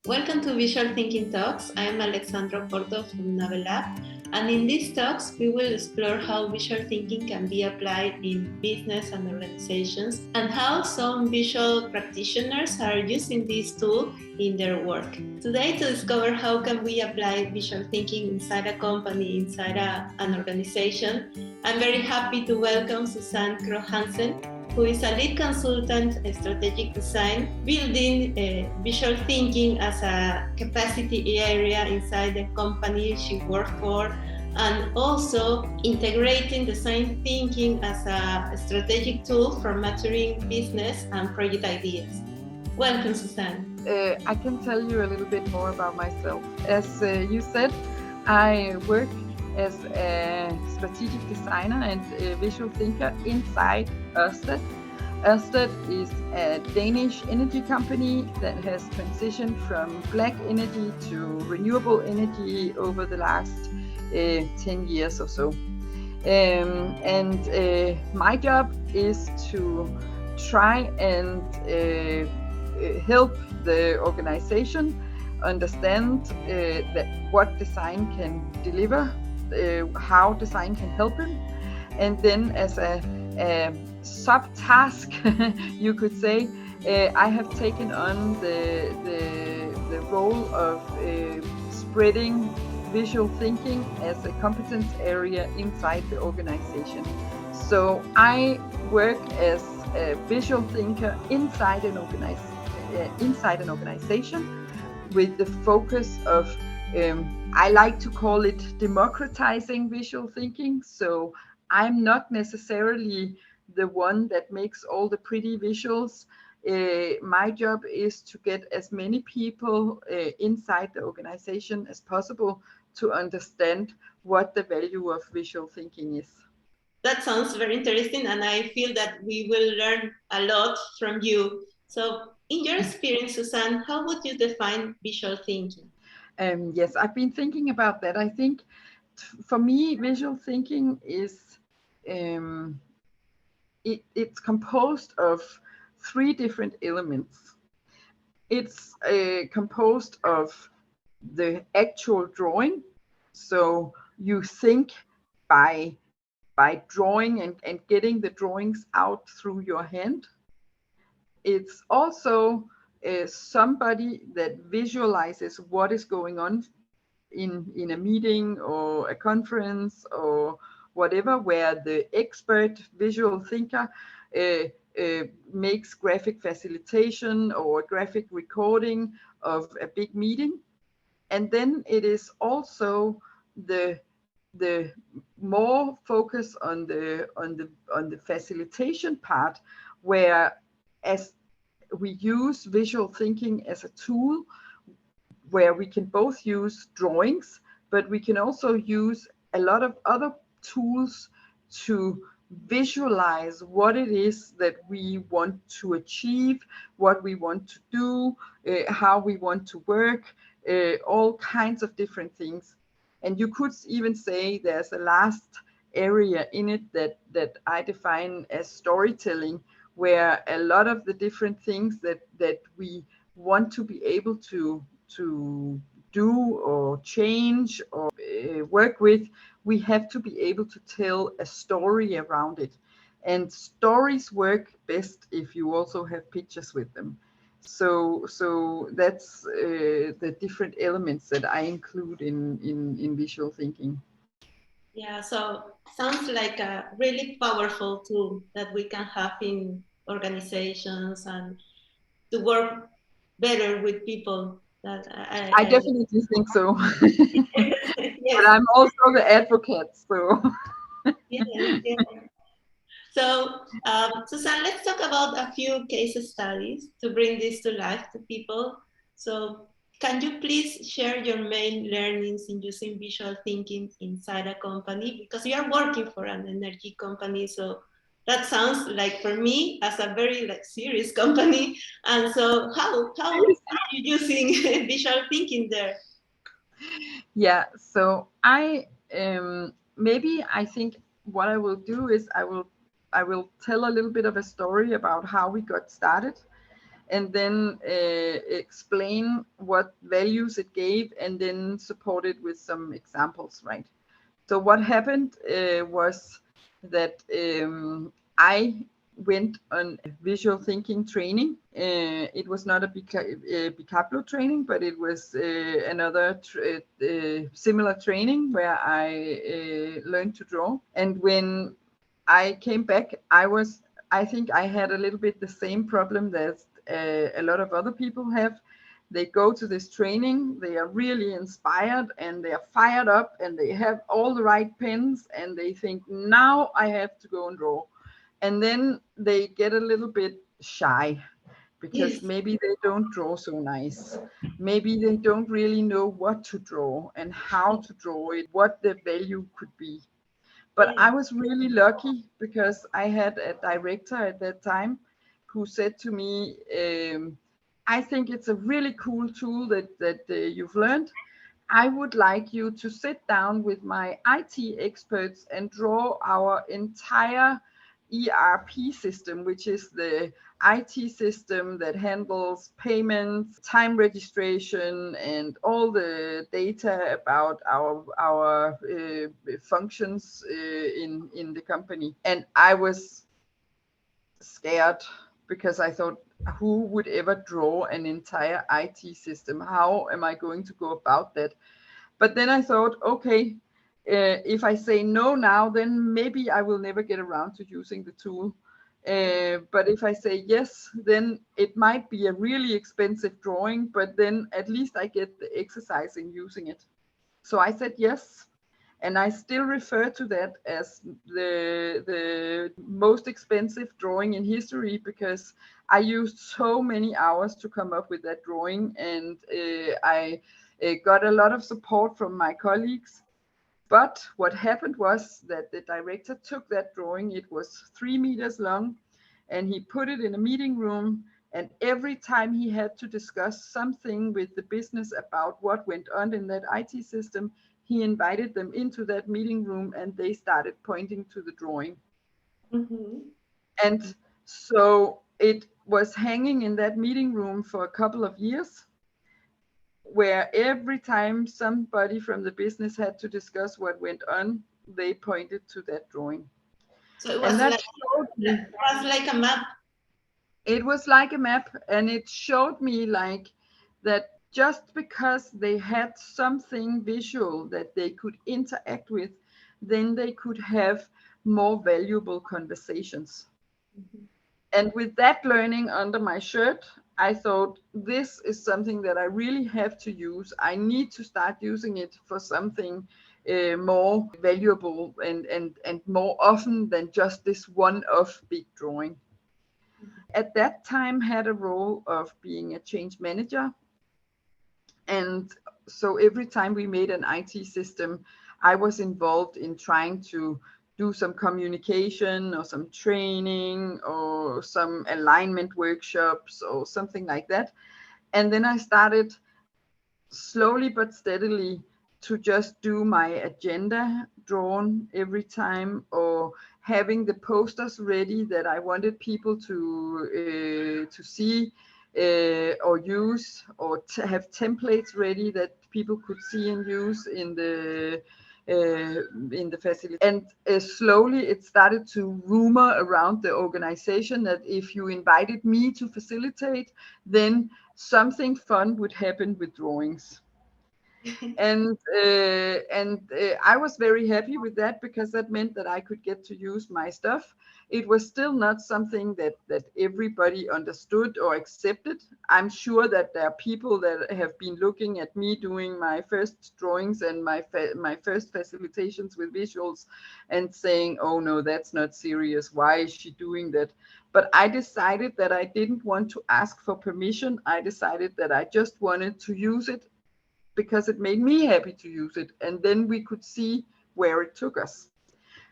Welcome to Visual Thinking Talks. I am Alexandra Oporto from Navelab, and in these talks, we will explore how visual thinking can be applied in business and organizations, and how some visual practitioners are using this tool in their work. Today, to discover how can we apply visual thinking inside a company, inside an organization, I'm very happy to welcome Susanne Krogh-Hansen, who is a lead consultant in strategic design, building visual thinking as a capacity area inside the company she worked for, and also integrating design thinking as a strategic tool for maturing business and project ideas. Welcome, Susanne. I can tell you a little bit more about myself. As you said, I work as a strategic designer and a visual thinker inside Ørsted. Ørsted is a Danish energy company that has transitioned from black energy to renewable energy over the last 10 years or so. My job is to try and help the organization understand that what design can deliver, how design can help him, and then as a sub-task, you could say, I have taken on the role of spreading visual thinking as a competence area inside the organization. So I work as a visual thinker inside an organization with the focus of I like to call it democratizing visual thinking. So I'm not necessarily the one that makes all the pretty visuals. My job is to get as many people inside the organization as possible to understand what the value of visual thinking is. That sounds very interesting, and I feel that we will learn a lot from you. So, in your experience, Susanne, how would you define visual thinking? Yes, I've been thinking about that. I think for me, visual thinking is it's composed of three different elements. It's composed of the actual drawing. So you think by drawing and getting the drawings out through your hand. It's also somebody that visualizes what is going on in a meeting or a conference or whatever, where the expert visual thinker makes graphic facilitation or graphic recording of a big meeting. And then it is also the more focus on the facilitation part, where as we use visual thinking as a tool where we can both use drawings, but we can also use a lot of other tools to visualize what it is that we want to achieve, what we want to do, how we want to work, all kinds of different things. And you could even say there's a last area in it that I define as storytelling, where a lot of the different things that we want to be able to do or change or work with, we have to be able to tell a story around it. And stories work best if you also have pictures with them. So that's the different elements that I include in visual thinking. Yeah, so sounds like a really powerful tool that we can have in organizations and to work better with people. That I definitely think so. Yes. But I'm also the advocate, so. Yes, yes. So, Susanne, let's talk about a few case studies to bring this to life to people. So, can you please share your main learnings in using visual thinking inside a company? Because you are working for an energy company, so that sounds like for me as a very serious company. And so, how are you using visual thinking there? Yeah, so I maybe I think what I will do is I will tell a little bit of a story about how we got started. and then explain what values it gave, and then support it with some examples, right? So what happened was that I went on a visual thinking training. It was not a Bicaplo training, but it was another similar training where I learned to draw. And when I came back, I think I had a little bit the same problem that a lot of other people have. They go to this training, they are really inspired and they are fired up and they have all the right pens and they think, now I have to go and draw. And then they get a little bit shy because Yes. maybe they don't draw so nice. Maybe they don't really know what to draw and how to draw it, what the value could be. But Yes. I was really lucky because I had a director at that time who said to me, I think it's a really cool tool that you've learned. I would like you to sit down with my IT experts and draw our entire ERP system, which is the IT system that handles payments, time registration, and all the data about our functions in the company. And I was scared because I thought, who would ever draw an entire IT system? How am I going to go about that? But then I thought, okay, if I say no now, then maybe I will never get around to using the tool. But if I say yes, then it might be a really expensive drawing, but then at least I get the exercise in using it. So I said yes. And I still refer to that as the most expensive drawing in history because I used so many hours to come up with that drawing, and I got a lot of support from my colleagues. But what happened was that the director took that drawing, it was 3 meters long, and he put it in a meeting room. And every time he had to discuss something with the business about what went on in that IT system, he invited them into that meeting room and they started pointing to the drawing. Mm-hmm. And so it was hanging in that meeting room for a couple of years, where every time somebody from the business had to discuss what went on, they pointed to that drawing. So it And was that like showed me, a map. it was like a map, and it showed me like that just because they had something visual that they could interact with, then they could have more valuable conversations. Mm-hmm. And with that learning under my shirt, I thought, this is something that I really have to use. I need to start using it for something more valuable and more often than just this one-off big drawing. At that time, had a role of being a change manager. And so every time we made an IT system, I was involved in trying to do some communication or some training or some alignment workshops or something like that. And then I started slowly but steadily to just do my agenda drawn every time, or having the posters ready that I wanted people to see or use, or to have templates ready that people could see and use in the facility. And slowly it started to rumor around the organization that if you invited me to facilitate, then something fun would happen with drawings. And I was very happy with that because that meant that I could get to use my stuff. It was still not something that everybody understood or accepted. I'm sure that there are people that have been looking at me doing my first drawings and my first facilitations with visuals and saying, oh no, that's not serious, why is she doing that? But I decided that I didn't want to ask for permission. I decided that I just wanted to use it because it made me happy to use it. And then we could see where it took us.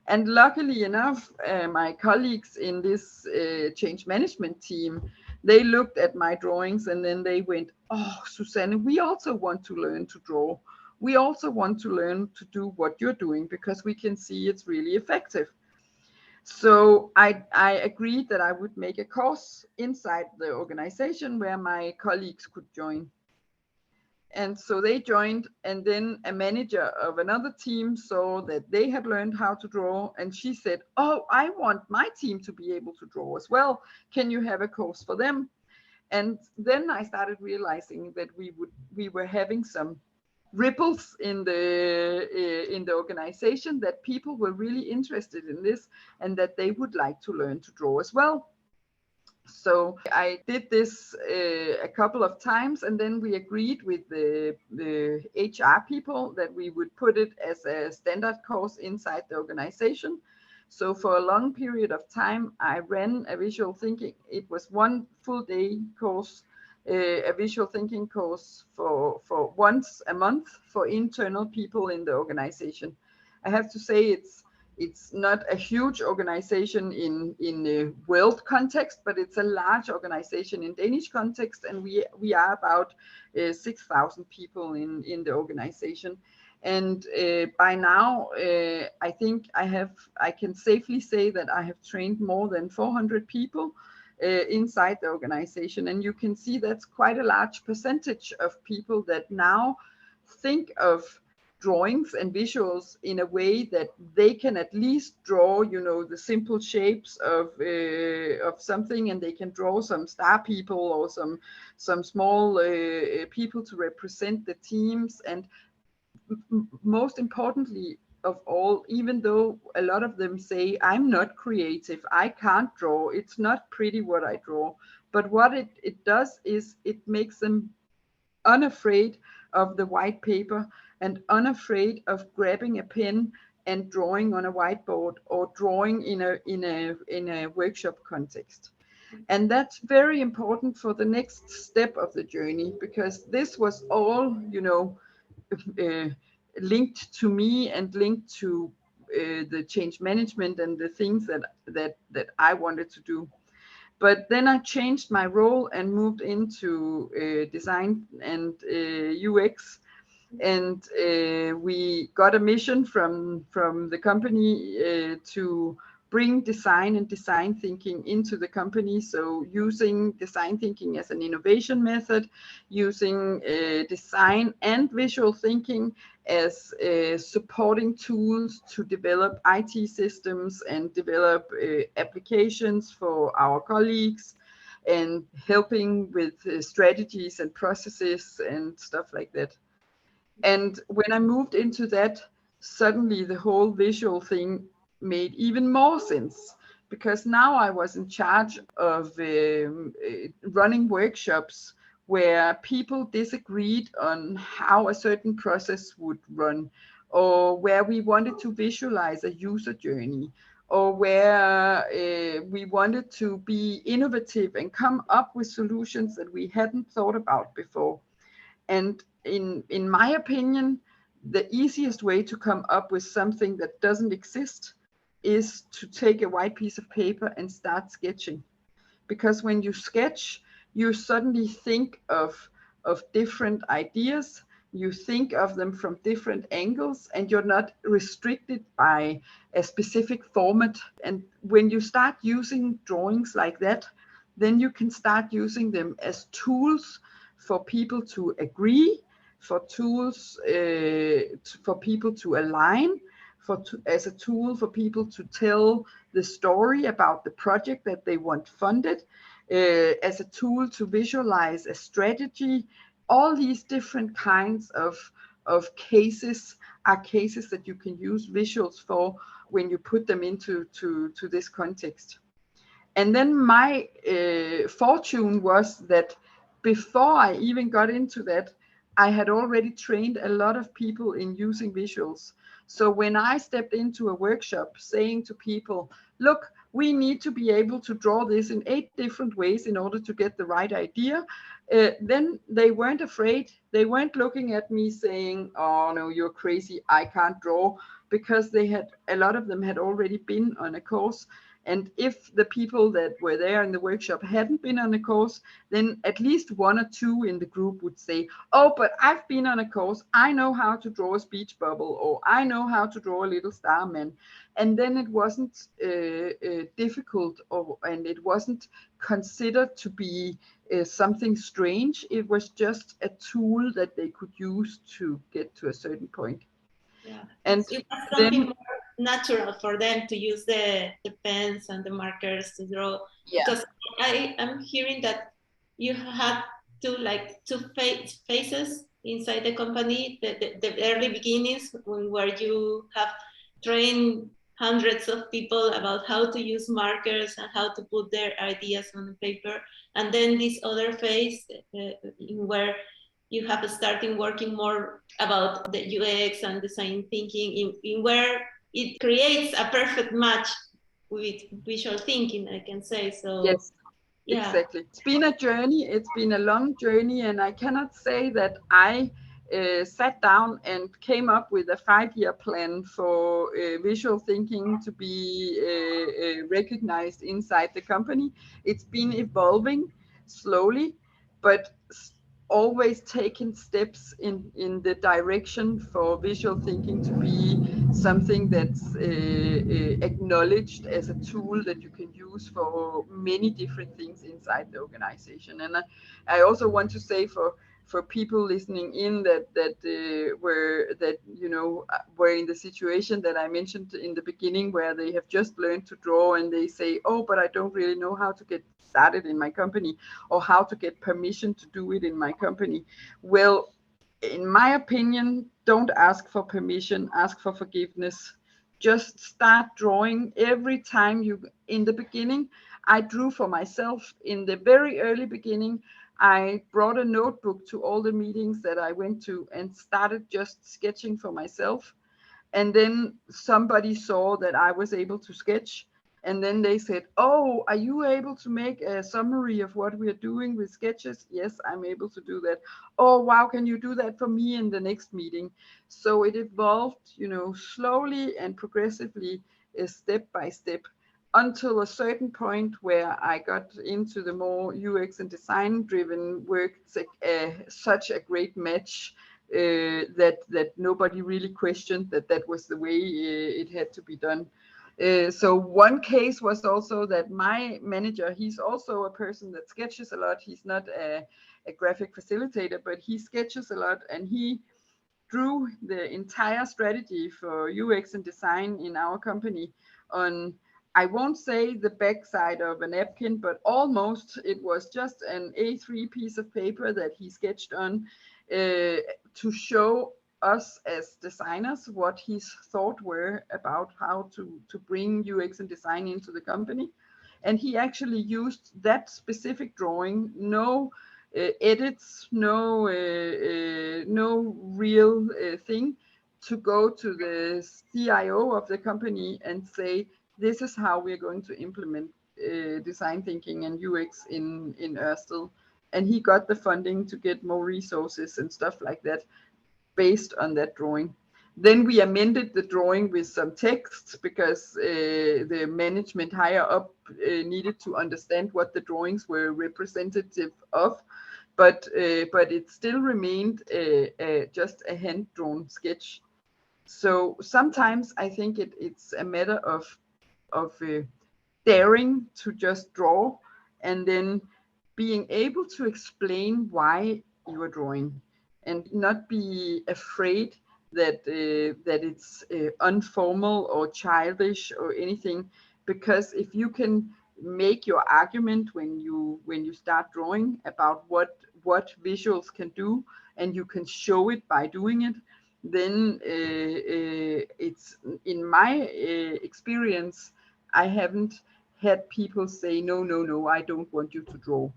And luckily enough, my colleagues in this change management team, they looked at my drawings and then they went, oh, Susanne, we also want to learn to draw. We also want to learn to do what you're doing because we can see it's really effective. So I agreed that I would make a course inside the organization where my colleagues could join. And so they joined, and then a manager of another team saw that they had learned how to draw, and she said, "Oh, I want my team to be able to draw as well. Can you have a course for them?" And then I started realizing that we were having some ripples in the organization, that people were really interested in this and that they would like to learn to draw as well. So I did this a couple of times, and then we agreed with the HR people that we would put it as a standard course inside the organization. So for a long period of time, I ran a visual thinking. It was one full day course, a visual thinking course for once a month for internal people in the organization. I have to say it's not a huge organization in a world context, but it's a large organization in Danish context, and we are about 6,000 people in the organization. And by now, I think I can safely say that I have trained more than 400 people inside the organization, and you can see that's quite a large percentage of people that now think of drawings and visuals in a way that they can at least draw, the simple shapes of something, and they can draw some star people or some small people to represent the teams. And most importantly of all, even though a lot of them say, "I'm not creative, I can't draw, it's not pretty what I draw," but what it does is it makes them unafraid of the white paper and unafraid of grabbing a pen and drawing on a whiteboard or drawing in a workshop context. And that's very important for the next step of the journey, because this was all, uh, linked to me and linked to the change management and the things that I wanted to do. But then I changed my role and moved into design and UX, and we got a mission from the company to bring design and design thinking into the company. So using design thinking as an innovation method, using design and visual thinking as supporting tools to develop IT systems and develop applications for our colleagues, and helping with strategies and processes and stuff like that. And when I moved into that, suddenly the whole visual thing made even more sense, because now I was in charge of running workshops where people disagreed on how a certain process would run, or where we wanted to visualize a user journey, or where we wanted to be innovative and come up with solutions that we hadn't thought about before. And in my opinion, the easiest way to come up with something that doesn't exist is to take a white piece of paper and start sketching. Because when you sketch, you suddenly think of different ideas, you think of them from different angles, and you're not restricted by a specific format. And when you start using drawings like that, then you can start using them as tools for people to agree, for tools for people to align, as a tool for people to tell the story about the project that they want funded, as a tool to visualize a strategy. All these different kinds of cases are cases that you can use visuals for when you put them into this context. And then my fortune was that before I even got into that, I had already trained a lot of people in using visuals. So when I stepped into a workshop saying to people, "Look, we need to be able to draw this in 8 different ways in order to get the right idea," then they weren't afraid. They weren't looking at me saying, "Oh no, you're crazy, I can't draw," because a lot of them had already been on a course, And if the people that were there in the workshop hadn't been on a course, then at least one or two in the group would say, oh, but I've been on a course. I know how to draw a speech bubble, or I know how to draw a little starman. And then it wasn't difficult, and it wasn't considered to be something strange. It was just a tool that they could use to get to a certain point. Yeah, And it was something then, more natural for them to use the pens and the markers to draw. yeah, Because I am hearing that you had two phases inside the company, the early beginnings where you have trained hundreds of people about how to use markers and how to put their ideas on the paper, and then this other phase where you have started working more about the UX and design thinking in where it creates a perfect match with visual thinking, I can say. So, yes, yeah. exactly. It's been a journey. It's been a long journey, and I cannot say that I sat down and came up with a 5-year plan for visual thinking to be recognized inside the company. It's been evolving slowly, but always taking steps in the direction for visual thinking to be something that's acknowledged as a tool that you can use for many different things inside the organization. And I also want to say for people listening in that were in the situation that I mentioned in the beginning, where they have just learned to draw and they say, oh, but I don't really know how to get started in my company, or how to get permission to do it in my company. Well, in my opinion, don't ask for permission, ask for forgiveness. Just start drawing every time you, in the beginning, I drew for myself in the very early beginning. I brought a notebook to all the meetings that I went to and started just sketching for myself. And then somebody saw that I was able to sketch. And then they said, oh, are you able to make a summary of what we are doing with sketches? Yes, I'm able to do that. Oh, wow, can you do that for me in the next meeting? So it evolved, slowly and progressively, step by step, until a certain point where I got into the more UX and design driven work. Such a great match that nobody really questioned that was the way it had to be done. So one case was also that my manager, he's also a person that sketches a lot. He's not a graphic facilitator, but he sketches a lot, and he drew the entire strategy for UX and design in our company on, I won't say the backside of a napkin, but almost. It was just an A3 piece of paper that he sketched on to show us as designers what his thought were about how to bring UX and design into the company. And he actually used that specific drawing, no edits, no real thing, to go to the CIO of the company and say, this is how we're going to implement design thinking and UX in Ørsted. And he got the funding to get more resources and stuff like that based on that drawing. Then we amended the drawing with some text, because the management higher up needed to understand what the drawings were representative of. But it still remained just a hand-drawn sketch. So sometimes I think it's a matter of daring to just draw, and then being able to explain why you are drawing, and not be afraid that it's informal or childish or anything. Because if you can make your argument when you start drawing about what visuals can do, and you can show it by doing it, then it's, in my experience, I haven't had people say, no, no, no, I don't want you to draw.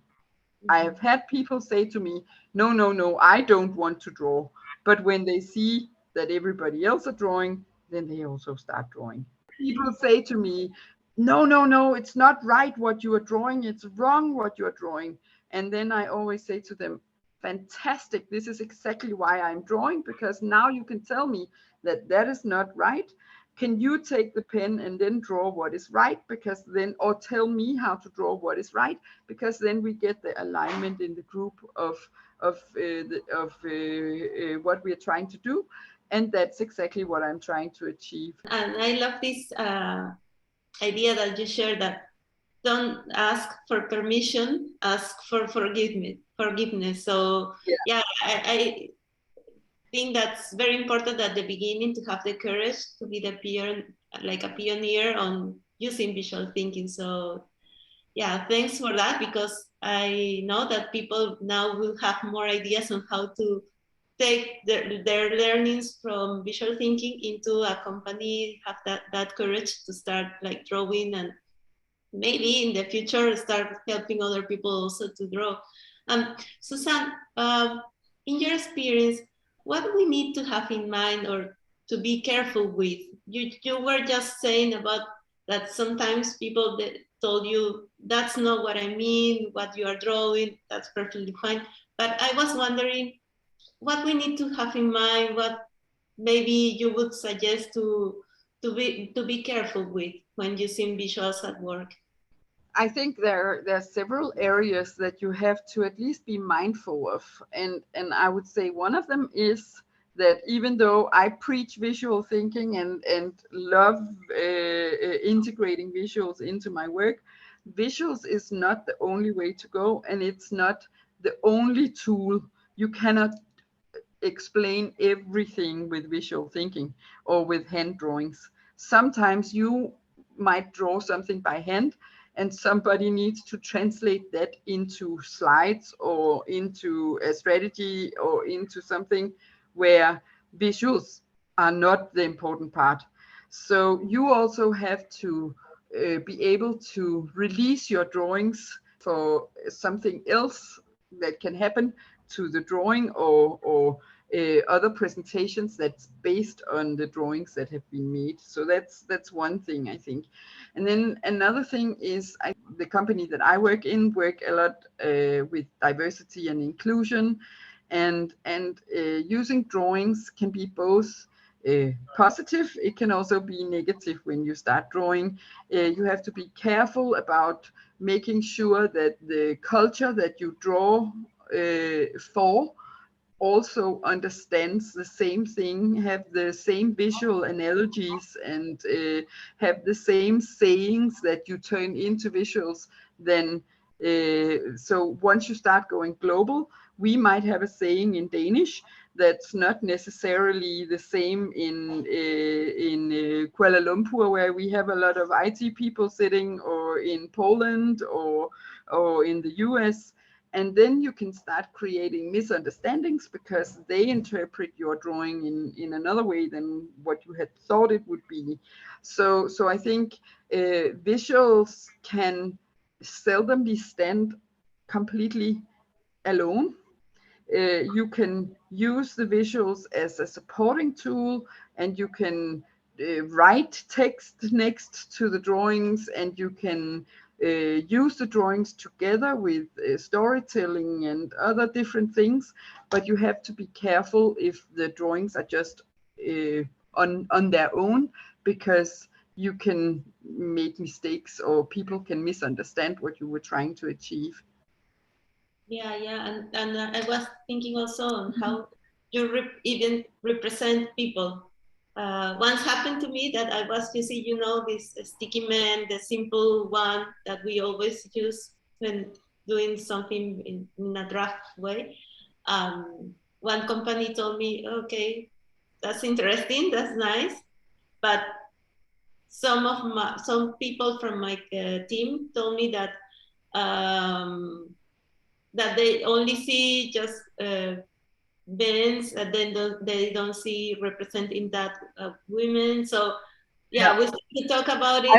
I have had people say to me, no, no, no, I don't want to draw. But when they see that everybody else are drawing, then they also start drawing. People say to me, no, no, no, it's not right what you are drawing. It's wrong what you are drawing. And then I always say to them, fantastic. This is exactly why I'm drawing, because now you can tell me that that is not right. can you take the pen and then draw what is right? Because then, or tell me how to draw what is right, because then we get the alignment in the group of what we are trying to do, and that's exactly what I'm trying to achieve. And I love this idea that you shared, that don't ask for permission, ask for forgiveness. So yeah, I think that's very important at the beginning, to have the courage to be like a pioneer on using visual thinking. So yeah, thanks for that, because I know that people now will have more ideas on how to take their learnings from visual thinking into a company, have that courage to start like drawing, and maybe in the future start helping other people also to draw. Susanne, in your experience, what do we need to have in mind or to be careful with? You were just saying about that sometimes people that told you, that's not what I mean, what you are drawing, that's perfectly fine. But I was wondering what we need to have in mind, what maybe you would suggest to be careful with when using visuals at work. I think there are several areas that you have to at least be mindful of, and I would say one of them is that even though I preach visual thinking and love integrating visuals into my work, visuals is not the only way to go, and it's not the only tool. You cannot explain everything with visual thinking or with hand drawings. Sometimes you might draw something by hand and somebody needs to translate that into slides or into a strategy or into something where visuals are not the important part. So you also have to be able to release your drawings for something else that can happen to the drawing, or other presentations that's based on the drawings that have been made. So that's one thing, I think. And then another thing is, the company that I work in work a lot with diversity and inclusion, and using drawings can be both positive. It can also be negative when you start drawing. You have to be careful about making sure that the culture that you draw for also understands the same thing, have the same visual analogies, and have the same sayings that you turn into visuals. Then so once you start going global, we might have a saying in Danish that's not necessarily the same in Kuala Lumpur, where we have a lot of IT people sitting, or in Poland, or in the US. And then you can start creating misunderstandings because they interpret your drawing in another way than what you had thought it would be. So I think visuals can seldomly stand completely alone. You can use the visuals as a supporting tool, and you can write text next to the drawings, and you can use the drawings together with storytelling and other different things. But you have to be careful if the drawings are just on their own, because you can make mistakes or people can misunderstand what you were trying to achieve. Yeah, and I was thinking also on how you even represent people. Once happened to me that I was using, this sticky man, the simple one that we always use when doing something in a draft way. One company told me, okay, that's interesting, that's nice, but some people from my team told me that that they only see just men's, and then they don't see representing that women. So yeah, we should talk about it.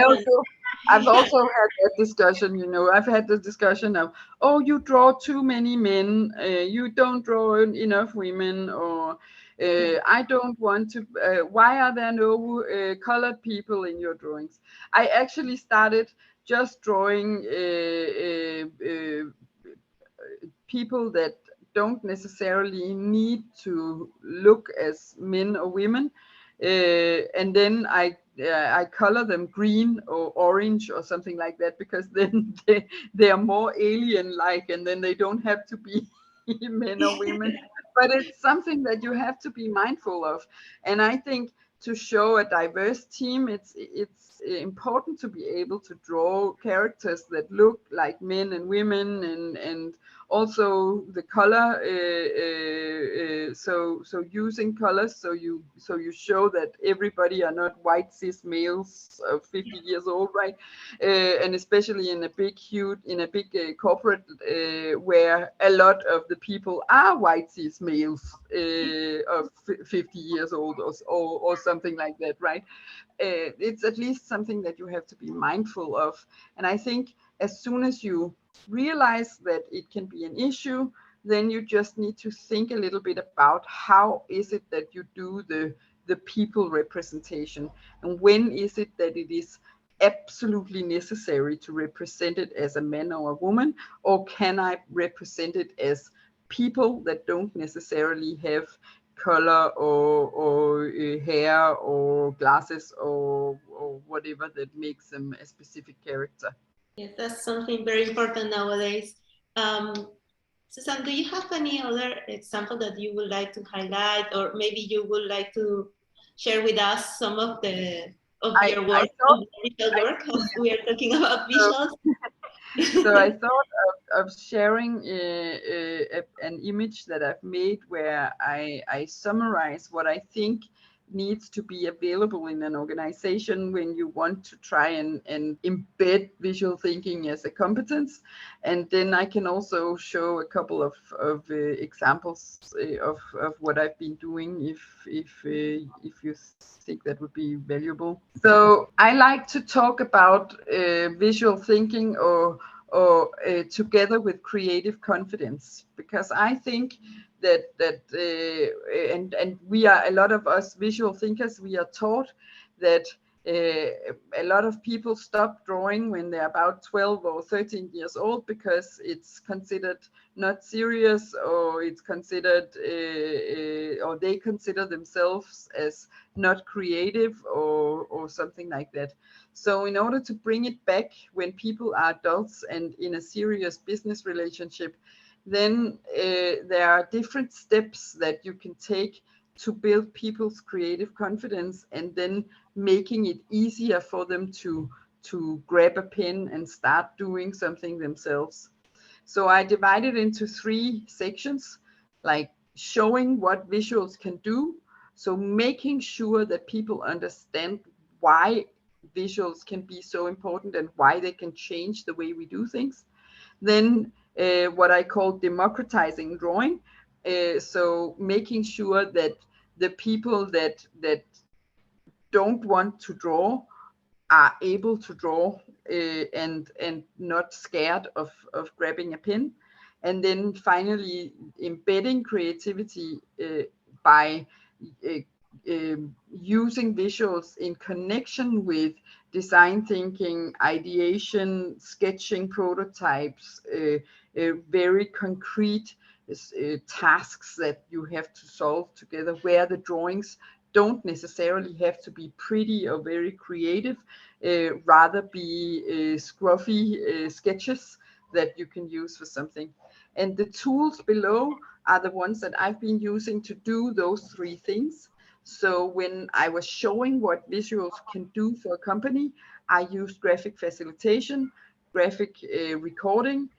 I've also had that discussion. I've had the discussion of, oh, you draw too many men, you don't draw enough women, or I don't want to. Why are there no colored people in your drawings? I actually started just drawing people that don't necessarily need to look as men or women. And then I color them green or orange or something like that, because then they are more alien-like, and then they don't have to be men or women. But it's something that you have to be mindful of. And I think to show a diverse team, it's important to be able to draw characters that look like men and women, and also the color. So using colors, so you show that everybody are not white cis males of 50 years old, right? And especially in a big corporate where a lot of the people are white cis males of 50 years old, or something like that, right? It's at least something that you have to be mindful of. And I think as soon as you realize that it can be an issue, then you just need to think a little bit about how is it that you do the people representation, and when is it that it is absolutely necessary to represent it as a man or a woman, or can I represent it as people that don't necessarily have color or hair or glasses or whatever that makes them a specific character. Yes, that's something very important nowadays. Susanne, do you have any other example that you would like to highlight, or maybe you would like to share with us some of your I work, of thought visual work, as we are talking about so, visuals? so I thought of sharing an image that I've made where I summarize what I think needs to be available in an organization when you want to try and embed visual thinking as a competence. And then I can also show a couple of examples of what I've been doing, if you think that would be valuable. So I like to talk about visual thinking or together with creative confidence, because I think that and we are, a lot of us visual thinkers, we are taught that a lot of people stop drawing when they're about 12 or 13 years old, because it's considered not serious, or it's considered or they consider themselves as not creative, or something like that. So in order to bring it back when people are adults and in a serious business relationship, then there are different steps that you can take to build people's creative confidence, and then making it easier for them to grab a pen and start doing something themselves. So I divided into 3 sections, like showing what visuals can do. So making sure that people understand why visuals can be so important and why they can change the way we do things. Then what I call democratizing drawing. So making sure that the people that don't want to draw are able to draw, and not scared of grabbing a pen. And then finally embedding creativity by uh, using visuals in connection with design thinking, ideation, sketching, prototypes, very concrete tasks that you have to solve together, where the drawings don't necessarily have to be pretty or very creative, rather be scruffy sketches that you can use for something. And the tools below are the ones that I've been using to do those 3 things. So when I was showing what visuals can do for a company, I used graphic facilitation, graphic recording.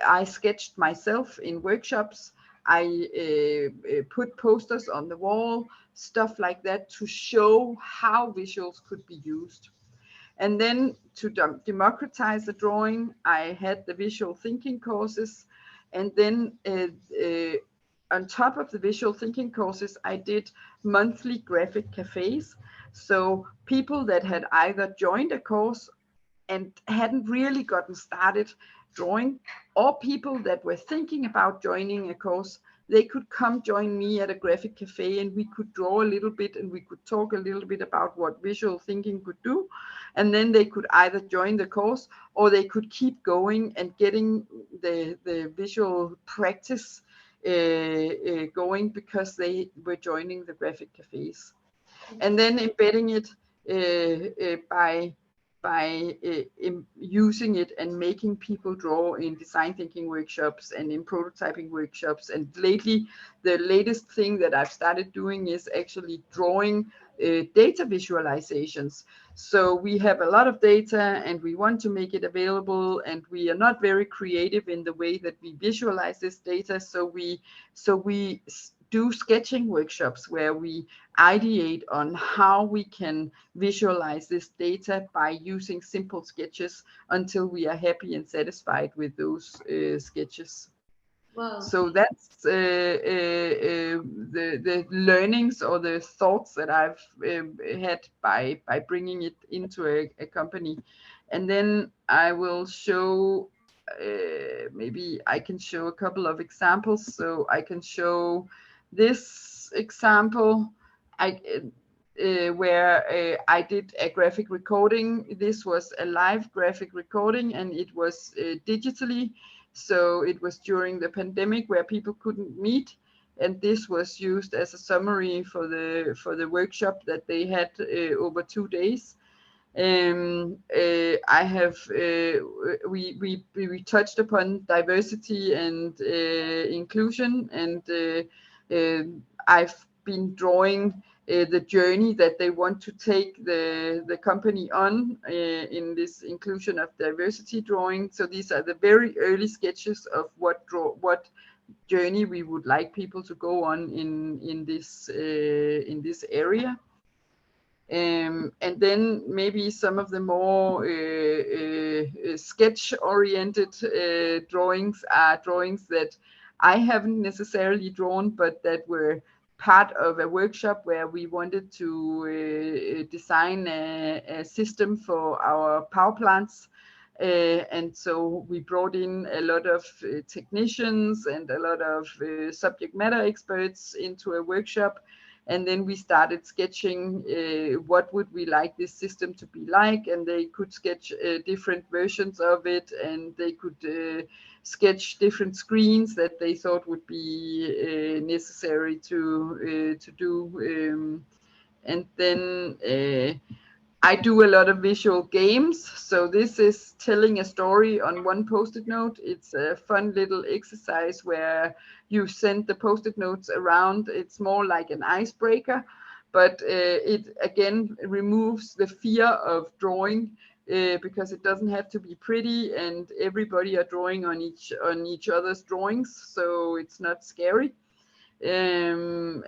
I sketched myself in workshops. I put posters on the wall, stuff like that, to show how visuals could be used. And then to democratize the drawing, I had the visual thinking courses. And then on top of the visual thinking courses, I did monthly graphic cafes. So people that had either joined a course and hadn't really gotten started drawing, or people that were thinking about joining a course, they could come join me at a graphic cafe, and we could draw a little bit, and we could talk a little bit about what visual thinking could do. And then they could either join the course, or they could keep going and getting the visual practice going, because they were joining the graphic cafes. and then embedding it by using it and making people draw in design thinking workshops and in prototyping workshops. And lately, the latest thing that I've started doing is actually drawing data visualizations. So we have a lot of data and we want to make it available, and we are not very creative in the way that we visualize this data. So we do sketching workshops where we ideate on how we can visualize this data by using simple sketches until we are happy and satisfied with those sketches. Wow. So that's the learnings or the thoughts that I've had by bringing it into a company. And then I will show, maybe I can show a couple of examples. So I can show this example where I did a graphic recording. This was a live graphic recording, and it was digitally. So it was during the pandemic where people couldn't meet, and this was used as a summary for the workshop that they had over 2 days. I have we touched upon diversity and inclusion, and I've been drawing the journey that they want to take the company on in this inclusion of diversity drawing. So these are the very early sketches of what journey we would like people to go on in this area. And then maybe some of the more sketch-oriented drawings are drawings that I haven't necessarily drawn, but that were part of a workshop where we wanted to design a system for our power plants. And so we brought in a lot of technicians and a lot of subject matter experts into a workshop. And then we started sketching what would we like this system to be like, and they could sketch different versions of it, and they could sketch different screens that they thought would be necessary to do. And then I do a lot of visual games. So this is telling a story on one Post-it note. It's a fun little exercise where you send the Post-it notes around. It's more like an icebreaker, but it again removes the fear of drawing because it doesn't have to be pretty, and everybody are drawing on each other's drawings, so it's not scary. And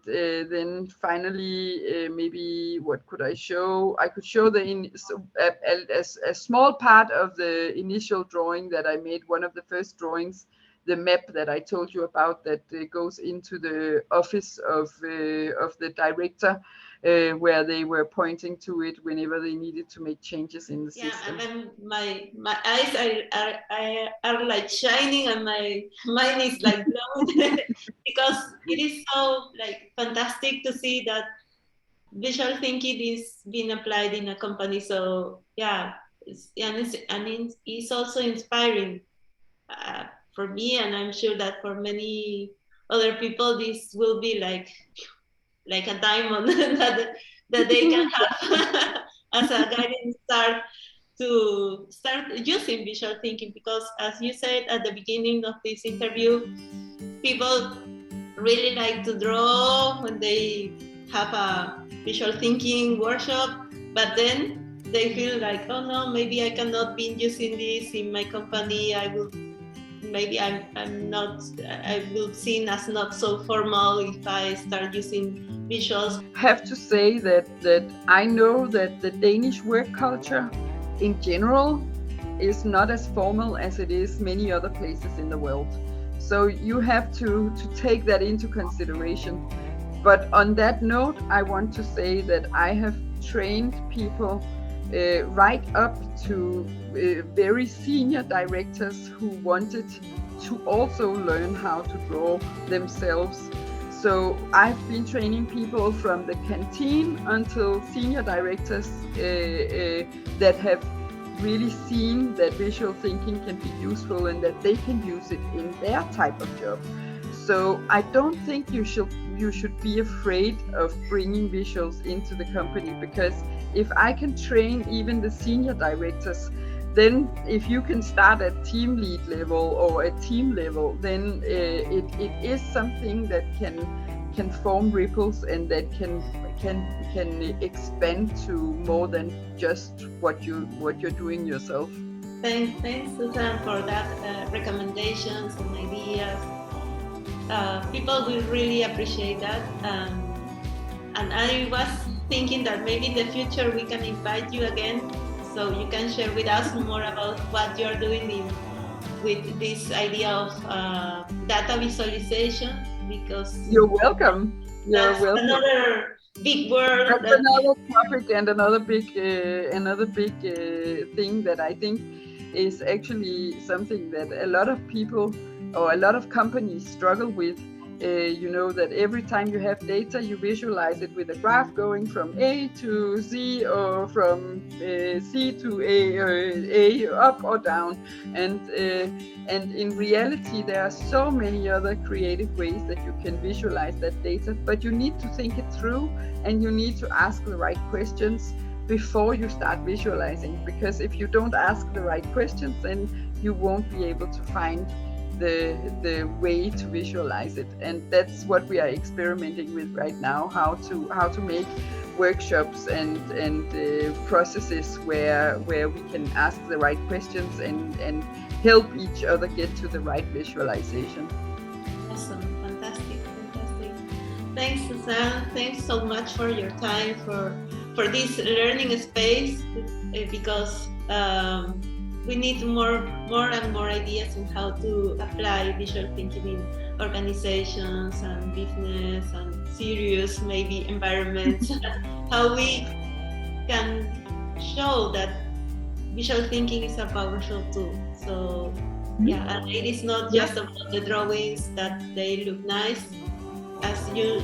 then finally, maybe what could I show? I could show a small part of the initial drawing that I made, one of the first drawings, the map that I told you about that goes into the office of the director, where they were pointing to it whenever they needed to make changes in the system. Yeah, and then my eyes are like shining, and my mind is like blown because it is so like fantastic to see that visual thinking is being applied in a company. So yeah, it's also inspiring for me, and I'm sure that for many other people, this will be like a diamond that they can have as a guiding star to start using visual thinking. Because as you said at the beginning of this interview, people really like to draw when they have a visual thinking workshop, but then they feel like, oh no, maybe I cannot be using this in my company. I will seen as not so formal if I start using visuals. I have to say that I know that the Danish work culture in general is not as formal as it is many other places in the world. So you have to take that into consideration. But on that note, I want to say that I have trained people right up to very senior directors who wanted to also learn how to draw themselves. So I've been training people from the canteen until senior directors that have really seen that visual thinking can be useful and that they can use it in their type of job. So I don't think you should be afraid of bringing visuals into the company, because if I can train even the senior directors, then if you can start at team lead level or at team level, then it is something that can form ripples, and that can expand to more than just what you're doing yourself. Thanks, Susanne, for that recommendations and ideas. People will really appreciate that. And I was thinking that maybe in the future we can invite you again, so you can share with us more about what you're doing with this idea of data visualization, because you're welcome. That's another big word. That's another topic, and another big thing that I think is actually something that a lot of people or a lot of companies struggle with. That every time you have data, you visualize it with a graph going from A to Z, or from C to A up or down. And in reality, there are so many other creative ways that you can visualize that data, but you need to think it through, and you need to ask the right questions before you start visualizing. Because if you don't ask the right questions, then you won't be able to find the way to visualize it. And that's what we are experimenting with right now, how to make workshops and processes where we can ask the right questions and help each other get to the right visualization. Awesome. Fantastic. Thanks, Susanne. Thanks so much for your time, for this learning space, because we need more and more ideas on how to apply visual thinking in organizations and business and serious maybe environments. How we can show that visual thinking is a powerful tool. So yeah, and it is not just about the drawings that they look nice, as you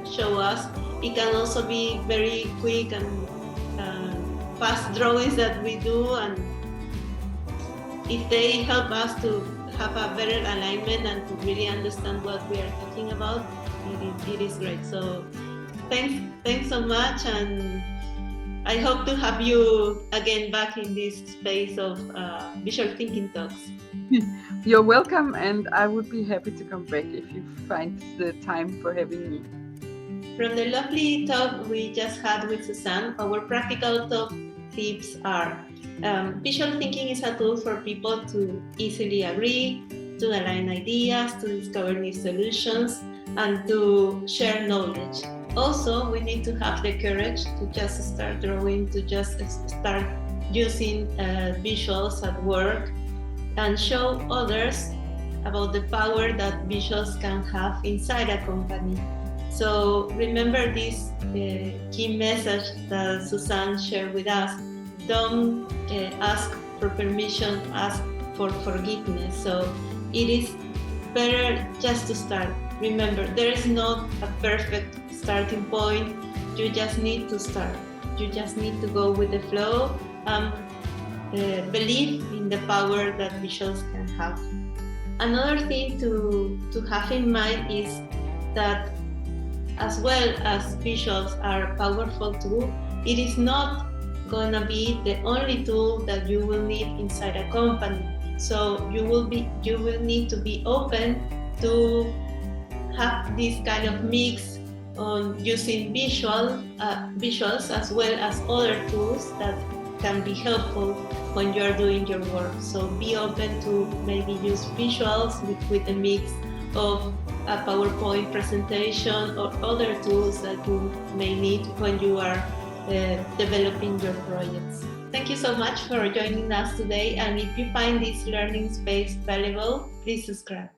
show us. It can also be very quick and fast drawings that we do, and if they help us to have a better alignment and to really understand what we are talking about, it is great. So thanks so much, and I hope to have you again back in this space of visual thinking talks. You're welcome, and I would be happy to come back if you find the time for having me. From the lovely talk we just had with Susanne, our practical top tips are: visual thinking is a tool for people to easily agree, to align ideas, to discover new solutions, and to share knowledge. Also, we need to have the courage to just start drawing, to just start using visuals at work, and show others about the power that visuals can have inside a company. So remember this key message that Susanne shared with us. Don't ask for permission, ask for forgiveness. So it is better just to start. Remember, there is not a perfect starting point. You just need to start. You just need to go with the flow and believe in the power that visuals can have. Another thing to have in mind is that as well as visuals are a powerful tool, it is not gonna be the only tool that you will need inside a company. So you will need to be open to have this kind of mix on using visuals as well as other tools that can be helpful when you're doing your work. So be open to maybe use visuals with a mix of a PowerPoint presentation or other tools that you may need when you are developing your projects. Thank you so much for joining us today, and if you find this learning space valuable, please subscribe.